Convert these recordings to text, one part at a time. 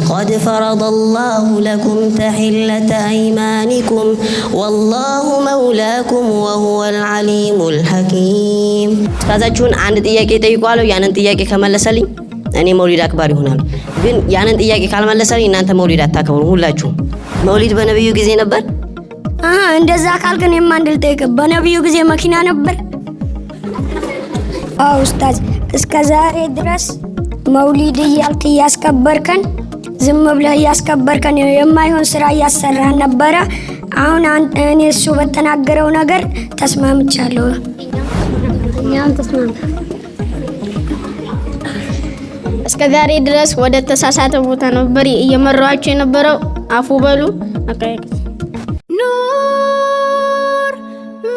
قد فرض الله لكم تحلة أيمانكم والله مولاكم وهو العليم الحكيم كذاچون አንድ ጥያቄ ጠይቋለሁ ያንን ጥያቄ ከመለሰልኝ እኔ መውሊድ አክባሪ ሆናለሁ ግን ያንን ጥያቄ ካልመለሰልኝ እናንተ መውሊድ አታከብሩ ሁላችሁ መውሊድ በነብዩ ጊዜ ነበር እንደዛ ካልከን የማንድል ጠይቅ በነብዩ ጊዜ መኪና ነበር ኡስታዝ እስከ ዛሬ ድረስ መውሊድ እያልክ ያስከበርከን ዝም ብለህ ያስከበርከን የማይሆን ስራ ያሰራህ ነበር አሁን እኔ እሱ በተናገረው ነገር ተስማምቻለሁ እኛም ተስማምተናል እስከ ዛሬ ድረስ ወደ ተሳሳተ ቦታ ነበር እየመራችሁ የነበረው አፉ በሉ አቀየቅ ኑር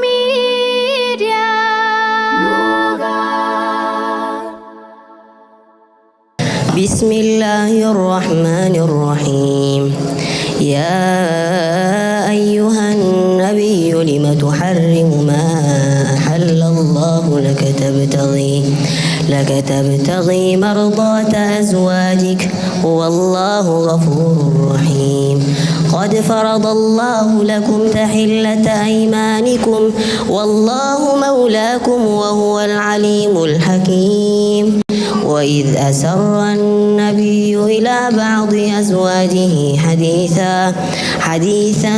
ሚዲያ بسم الله الرحمن الرحيم يا أيها النبي لم تحرم ما أحل الله لك تبتغي مرضات أزواجك والله غفور رحيم قد فرض الله لكم تحلة أيمانكم والله مولاكم وهو العليم الحكيم وإذ أسر النبي إلى بعض أزواجه حديثا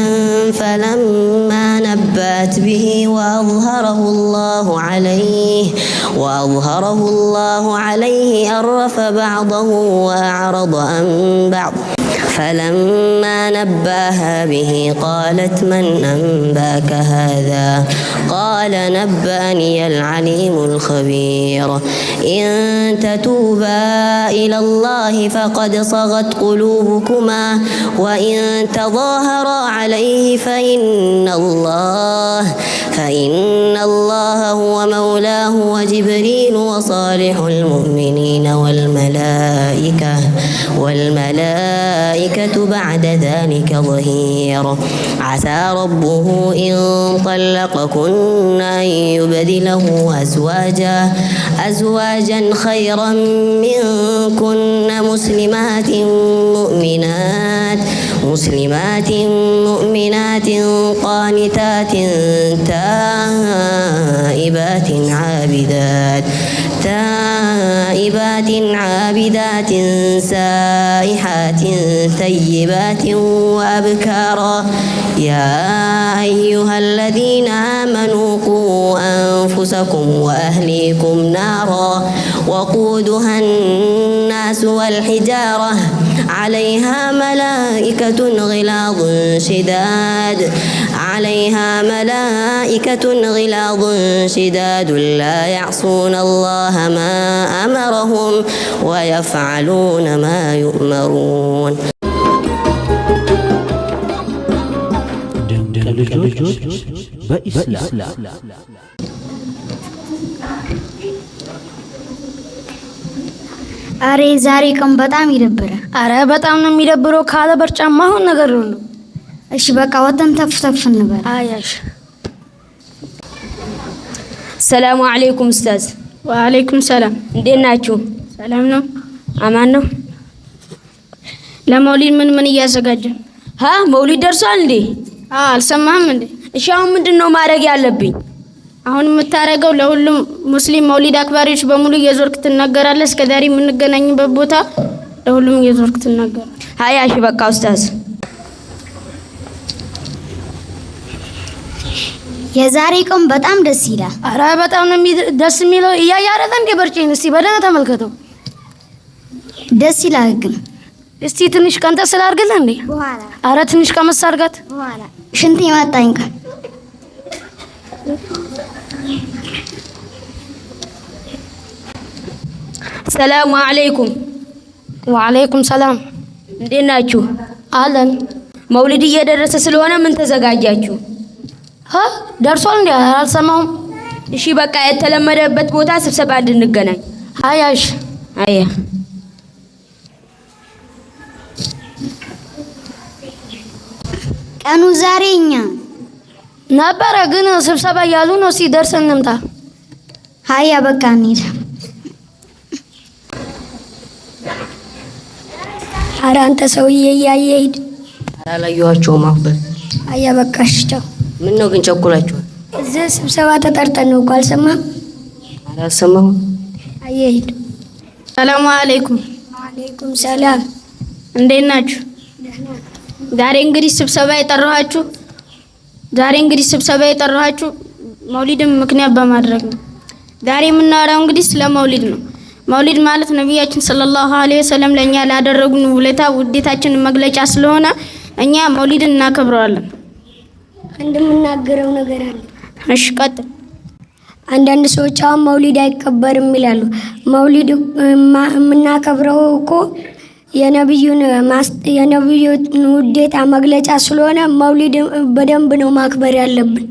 فلما نبأت به وأظهره الله عليه عرف بعضه وأعرض عن بعض فلما نباها به قالت من أنباك هذا قال نبأني العليم الخبير إن تتوبا إلى الله فقد صغت قلوبكما وإن تظاهرا عليه فإن الله هو مولاه وجبريل وصالح المؤمنين والملائكة بعد ذلك ظهير عسى ربه إن طلقكن أن يبدله أزواجا خيرا منكن مسلمات مؤمنات قانتات تائبات عابدات سائحات ثيبات وأبكارا يا أيها الذين آمنوا قوا أنفسكم وأهليكم نارا وقودها الناس والحجارة عليها ملائكة غلاظ شداد لا يعصون الله ما أمرهم ويفعلون ما يؤمرون በኢስላም አሬ ዛሬ ቀን በጣም ይደብራል። አረ በጣም ነው የሚደብረው ካለ በርጫማ ሆነ ነገር ነው። እሺ በቃ ወተን ተፍተፍ እንበል። አያሽ ሰላም አለይኩም ኡስታዝ። ወአለይኩም ሰላም። እንዴት ናችሁ? ሰላም ነው። አማን ነው። ለመውሊድ ምን እያዘጋጀን? መውሊድ ደርሷል እንዴ? አልሰማህም እንዴ? እሺ አሁን ምንድነው ማድረግ ያለብኝ? አሁን የምታረገው ለሁሉም ሙስሊም መውሊድ አክባሪዎች በሙሉ እየዞርክ ትናገራለህ። እስከዛሬ የምንገናኝበት ቦታ ለሁሉም እየዞርክ ትናገራለህ። እሺ በቃ ኡስታዝ። የዛሬ ቀን በጣም ደስ ይላል። አረ በጣም ነው ደስ የሚለው። እያያረተ እንደ በርጪን እስቲ በደንብ ተመልከተው። ደስ ይላል ግን እስቲ ትንሽ ቀንጠስ ስላርግልህ እንዴ? በኋላ አረ ትንሽ ቀመስ አርጋት። በኋላ ሽንት ይመጣኝ ቀን ሰላም አለይኩም። ወአለይኩም ሰላም። እንዴት ናችሁ? አለን። መውሊድ እየደረሰ ስለሆነ ምን ተዘጋጃችሁ? ደርሷል እንዴ? አልሰማሁም። እሺ በቃ የተለመደበት ቦታ ስብሰባ እንድንገናኝ። አያሽ አያ ቀኑ ዛሬኛ ነበረ ግን ስብሰባ ያሉ ነው። ሲደርስ እንምጣ። ሀያ በቃ እንሂድ። ኧረ አንተ ሰውዬ እያየህ ሂድ። አላየኋቸውም። አሁን አያ በቃሽ ቻው። ምን ነው ግን ቸኩላችኋል? እዚህ ስብሰባ ተጠርተን ነው እኮ አልሰማህም? አልሰማሁም። አየህ ሂድ። ሰላም አለይኩም። ወአለይኩም ሰላም። እንዴት ናችሁ? ዛሬ እንግዲህ ስብሰባ የጠራኋችሁ መውሊድን ምክንያት በማድረግ ነው። ዛሬ የምናወራው እንግዲህ ስለ መውሊድ ነው። መውሊድ ማለት ነቢያችን ሰለላሁ ዐለይሂ ወሰለም ለእኛ ላደረጉን ውለታ ውዴታችንን መግለጫ ስለሆነ እኛ መውሊድን እናከብረዋለን። እንደምናገረው ነገር አለ። እሺ ቀጥል። አንዳንድ ሰዎች አሁን መውሊድ አይከበርም ይላሉ። መውሊድ የምናከብረው እኮ የነብዩን ውዴታ መግለጫ ስለሆነ መውሊድ በደንብ ነው ማክበር ያለብን።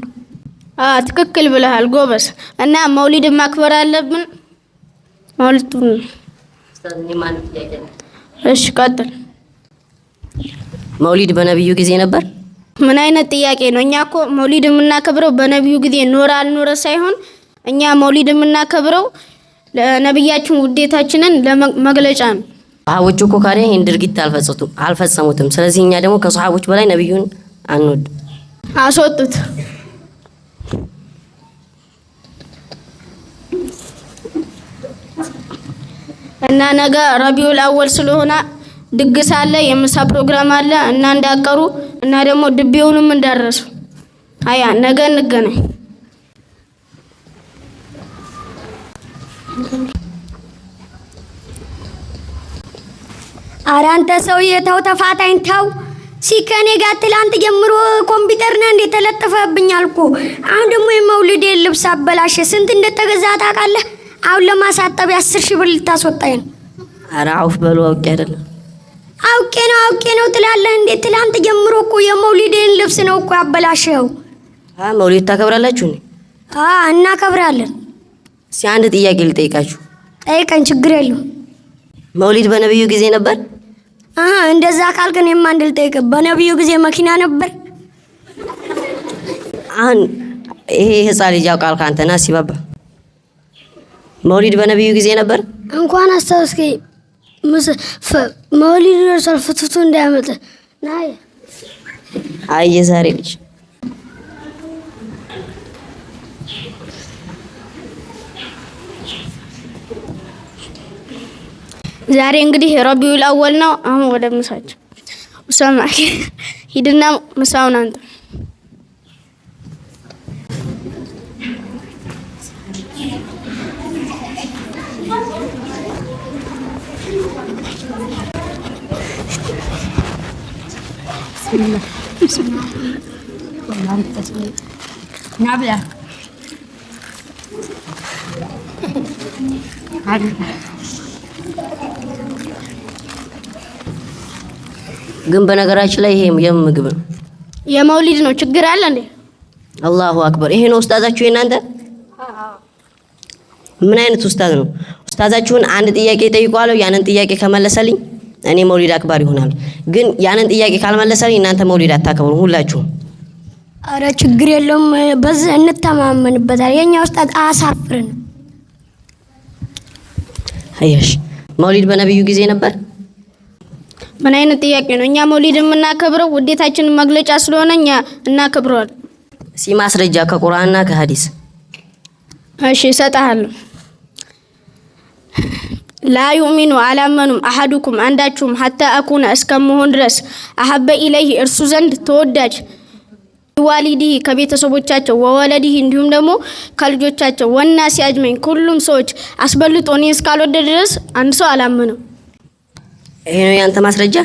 ትክክል ብለሃል ጎበስ። እና መውሊድን ማክበር አለብን። መውሊዱን እሺ ቀጥል። መውሊድ በነብዩ ጊዜ ነበር? ምን አይነት ጥያቄ ነው? እኛ እኮ መውሊድ የምናከብረው በነብዩ ጊዜ ኖረ አልኖረ ሳይሆን እኛ መውሊድ የምናከብረው ለነብያችን ውዴታችንን ለመግለጫ ነው። ሰሃቦቹ እኮ ካዲያ ይሄን ድርጊት አልፈጸሙትም። ስለዚህ እኛ ደግሞ ከሰሃቦች በላይ ነብዩን አንወድ። አስወጡት። እና ነገ ረቢዑል አወል ስለሆነ ድግስ አለ፣ የምሳ ፕሮግራም አለ እና እንዳቀሩ እና ደግሞ ድቤውንም እንዳረሱ። አያ ነገ እንገናኝ። ኧረ አንተ ሰውዬ ተው፣ ተፋታኝ ተው። ሲከኔ ጋር ትላንት ጀምሮ ኮምፒውተር ነው እንደ ተለጥፈብኛል እኮ። አሁን ደግሞ የመውሊድ ልብስ አበላሸ። ስንት እንደተገዛ ታውቃለህ? አሁን ለማሳጠብ 10 ሺህ ብር ልታስወጣኝ ነው። ኧረ አውፍ በሉ። አውቄ አይደለም አውቄ ነው ትላለህ እንዴ? ትላንት ጀምሮ እኮ የመውሊድ ልብስ ነው እኮ ያበላሸው። መውሊድ ታከብራላችሁ እንዴ? እናከብራለን። እስኪ አንድ ጥያቄ ልጠይቃችሁ። ጠይቀን፣ ችግር የለውም። መውሊድ በነብዩ ጊዜ ነበር? እንደዛ ካልክ እኔማ አንድ ልጠይቅ። በነብዩ ጊዜ መኪና ነበር? አሁን ይሄ ህፃን ልጅ ያውቃል ካንተ ና ሲባባ መውሊድ በነብዩ ጊዜ ነበር? እንኳን አስታውስከኝ። መውሊድ ደርሷል፣ ፍትፍቱ እንዳያመጣ ናይ። አይ የዛሬ ልጅ ዛሬ እንግዲህ ረቢዑል አወል ነው። አሁን ወደ ምሳቸው ኡሳማ ሂድና ምሳውን አንተ። ናብላ ግን በነገራችን ላይ ይሄ የምግብ ነው፣ የመውሊድ ነው። ችግር አለ እንዴ? አላሁ አክበር። ይሄ ነው ኡስታዛችሁ የናንተ? ምን አይነት ኡስታዝ ነው? ኡስታዛችሁን አንድ ጥያቄ ጠይቋለሁ። ያንን ጥያቄ ከመለሰልኝ እኔ መውሊድ አክባር ይሆናል። ግን ያንን ጥያቄ ካልመለሰልኝ እናንተ መውሊድ አታከብሩ ሁላችሁም። አረ ችግር የለውም፣ በዚህ እንተማመንበታል። የኛ ኡስታዝ አሳፍረን። አያሽ መውሊድ በነብዩ ጊዜ ነበር? ምን አይነት ጥያቄ ነው? እኛ መውሊድ የምናከብረው ውዴታችንን መግለጫ ስለሆነ እኛ እናከብረዋለን። ማስረጃ ከቁርአንና ከሐዲስ። እሺ እሰጥሃለሁ። ላ ዩእሚኑ አላመኑም አሐዱኩም አንዳችሁም ሐታ አኩነ እስከመሆን ድረስ አሐበ ኢለይህ እርሱ ዘንድ ተወዳጅ ዋሊዲህ ከቤተሰቦቻቸው ወወለዲህ እንዲሁም ደግሞ ከልጆቻቸው ወናሲ አጅመኝ ሁሉም ሰዎች አስበልጦ እኔን እስካልወደደ ድረስ አንድ ሰው አላመነም። ይሄ ነው ያንተ ማስረጃ?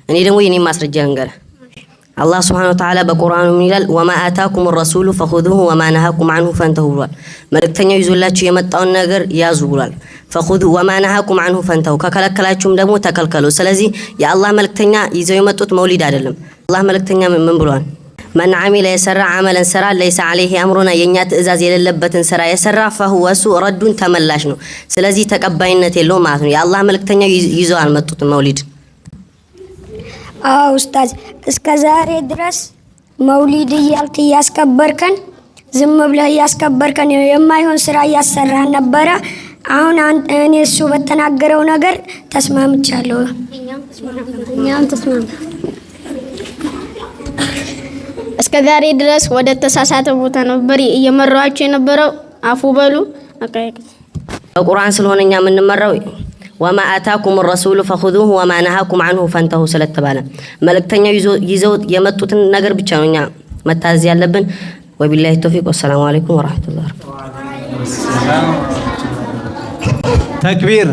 እኔ ደግሞ የኔ ማስረጃ እንገራለሁ። አላህ Subhanahu Wa Ta'ala በቁርአኑ ምን ይላል? ወማ አታኩም الرسول فخذوه وما نهاكم عنه فانتهوا ብሏል። መልእክተኛው ይዞላችሁ የመጣውን ነገር ያዙ ብሏል። فخذوا وما نهاكم عنه فانتهوا ከከለከላችሁም ደግሞ ተከልከሉ። ስለዚህ የአላህ መልእክተኛ ይዘው የመጡት መውሊድ አይደለም። አላህ መልእክተኛ ምን ብሏል? من عمل يسرع عملا سرا ليس عليه امرنا የኛ ትእዛዝ የሌለበትን ስራ የሰራ فهو سوء رد ተመላሽ ነው። ስለዚህ ተቀባይነት የለውም ማለት ነው። የአላህ መልእክተኛ ይዘው አልመጡትም መውሊድ። ኡስታዝ እስከ ዛሬ ድረስ መውሊድ እያልክ እያስከበርከን ዝም ብለህ እያስከበርከን የማይሆን ስራ እያሰራህ ነበረ። አሁን እኔ እሱ በተናገረው ነገር ተስማምቻለሁ። እኛም ተስማምቻለሁ። እስከ ዛሬ ድረስ ወደ ተሳሳተ ቦታ ነበር እየመራችሁ የነበረው። አፉ በሉ። በቁርአን ስለሆነኛ የምንመራው ወማ አታኩም الرسول فخذوه وما نهاكم عنه فانتهوا ስለተባለ መልእክተኛው ይዘው የመጡትን ነገር ብቻ ነው እኛ መታዘዝ ያለብን። ወቢላሂ ተውፊቅ ወሰላሙ አለይኩም ወራህመቱላሂ ተክቢር